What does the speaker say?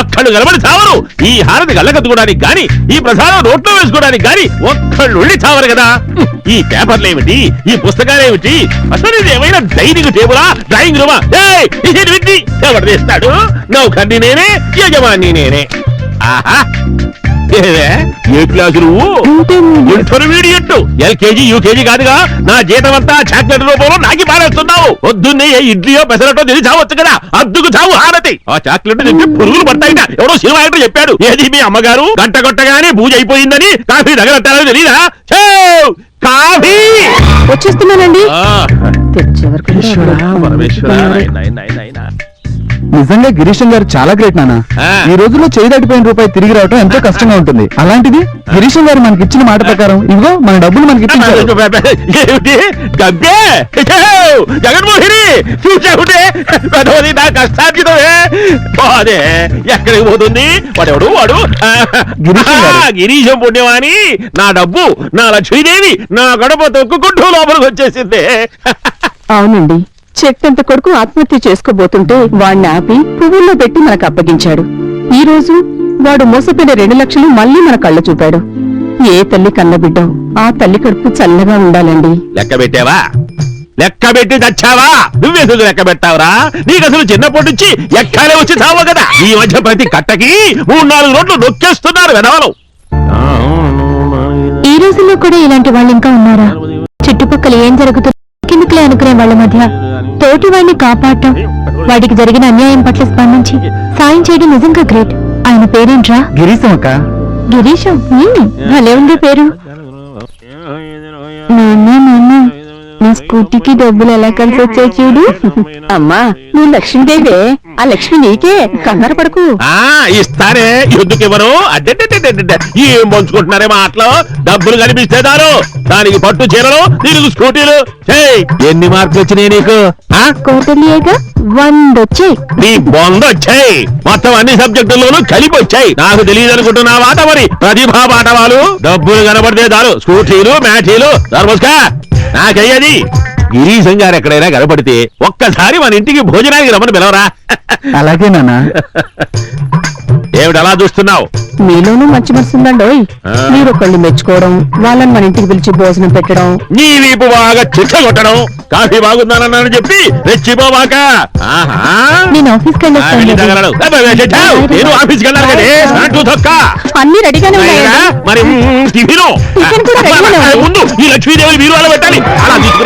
ఒక్కళ్ళు నిలబడి చావరు. ఈ హారతి గల్లకత్తుకోవడానికి గాని, ఈ ప్రసాదం నోట్లో వేసుకోవడానికి గాని ఒక్కళ్ళు ఉండి చావరు కదా. ఈ పేపర్లు ఏమిటి, ఈ పుస్తకాలు ఏమిటి, అసలు ఇది ఏమైనా డైనింగ్ టేబులా, డ్రాయింగ్ రూమా? ఎవరు తీస్తాడు? నౌకర్ని నేనే, యజమాని నేనే. ఆహా, ఏ క్లాసు నువ్వు? ఇంటర్మీడియట్. ఎల్కేజీ యూకేజీ కాదుగా. నా జీతం అంతా చాక్లెట్ రూపంలో నాకి పారేస్తున్నావు. పొద్దున్నే ఏ ఇడ్లీయో పెసరటో తిని చావచ్చు కదా. అద్దుకు చావు హారతి. ఆ చాక్లెట్ తింటే పురుగులు పడతాయిట. ఎవరో సినిమా యాక్టర్ చెప్పాడు. ఏది మీ అమ్మగారు గంట కొట్టగానే పూజ అయిపోయిందని కాఫీ దగ్గర తెలీదా? కాఫీ వచ్చేస్తున్నానండి. నిజంగా గిరీశం గారు చాలా గ్రేట్ నాన్న. ఈ రోజుల్లో చేయి దాటిపోయిన రూపాయి తిరిగి రావటం ఎంతో కష్టంగా ఉంటుంది. అలాంటిది గిరీశం గారు మనకి ఇచ్చిన మాట ప్రకారం ఇదిగో మన డబ్బులు మనకి ఇచ్చారు. జగన్మోహిని చూసావుంటే నా కష్టార్జితమే. అదే ఎక్కడికి పోతుంది? వాడెవడు వాడు? గిరీశం పుణ్యమాని నా డబ్బు, నా లక్ష్మీదేవి నా గడప తొక్కుకుంటూ లోపలికి వచ్చేసింది. అవునండి, చెట్టంత కొడుకు ఆత్మహత్య చేసుకోబోతుంటే వాణ్ణి ఆపి పువ్వుల్లో పెట్టి మనకు అప్పగించాడు. ఈ రోజు వాడు మోసపోయిన 2 లక్షలు మళ్ళీ మన కళ్ళ చూపాడు. ఏ తల్లి కన్నబిడ్డో ఆ తల్లి కడుపు చల్లగా ఉండాలండి. లెక్క పెట్టావా? లెక్క పెట్టి చచ్చావా? నువ్వెందుకు లెక్క పెట్టావురా? నీకు అసలు చిన్నప్పటి నుంచి ఎక్కాలే వచ్చి చావు కదా. ఈ మధ్య ప్రతి కట్టకి 3-4 రోడ్లు నొక్కేస్తున్నారు వెధవలు. ఈ రోజుల్లో కూడా ఇలాంటి వాళ్ళు ఇంకా ఉన్నారా? చుట్టుపక్కల ఏం జరుగుతుందో కిందికిలే అనుకునే వాళ్ళ మధ్య తోటి వాడిని కాపాడటం, వాడికి జరిగిన అన్యాయం పట్ల స్పందించి సాయం చేయడం నిజంగా గ్రేట్. ఆయన పేరేంట్రా? గిరీశం అక్క. గిరీశం? భలే ఉంది పేరు. నీ స్కూటీకి డబ్బులు ఎలా కలిసి వచ్చాయి చూడు. అమ్మా, నువ్వు లక్ష్మీదేవే. ఆ లక్ష్మి నీకే, కంగారు పడకు. ఇస్తారే, ఎందుకు ఇవ్వరు? అడ్డే ఏం పంచుకుంటున్నారే మాటలు. డబ్బులు కనిపిస్తే చాలు, దానికి పట్టు చీరలు, దీనికి స్కూటీలు. ఎన్ని మార్కులు వచ్చినాయి నీకు? కోటలియేగా 100 వచ్చాయి. నీ బొంద వచ్చాయి. మొత్తం అన్ని సబ్జెక్టుల్లోనూ కలిపి వచ్చాయి. నాకు తెలియదు అనుకుంటున్నావా? మరి ప్రతిభా పాఠవాలు. డబ్బులు కనబడితే చాలు, స్కూటీలు మ్యాచీలు. దర్మస్కా నాకయ్యది. గిరీశం గారు ఎక్కడైనా కనపడితే ఒక్కసారి మన ఇంటికి భోజనానికి రమ్మని పిలవరా? అలాగే నాన్న. ఏమిటి అలా చూస్తున్నావు? మీలోనూ మంచి మనసు ఉందండోయ్. మీరు ఒకళ్ళు మెచ్చుకోవడం, వాళ్ళని మన ఇంటికి పిలిచి భోజనం పెట్టడం, నీ వీపు బాగా చిచ్చ కొట్టడం, కాఫీ బాగుందానని చెప్పి రెచ్చిపోవాక. నేను ఆఫీస్కి నేను ఆఫీస్కి వెళ్ళాను కదే. అన్ని రెడీగానే ఉన్నాయి. మరి టిఫిన్ ముందు ఈ లక్ష్మీదేవి మీరు అలా పెట్టాలి. అలా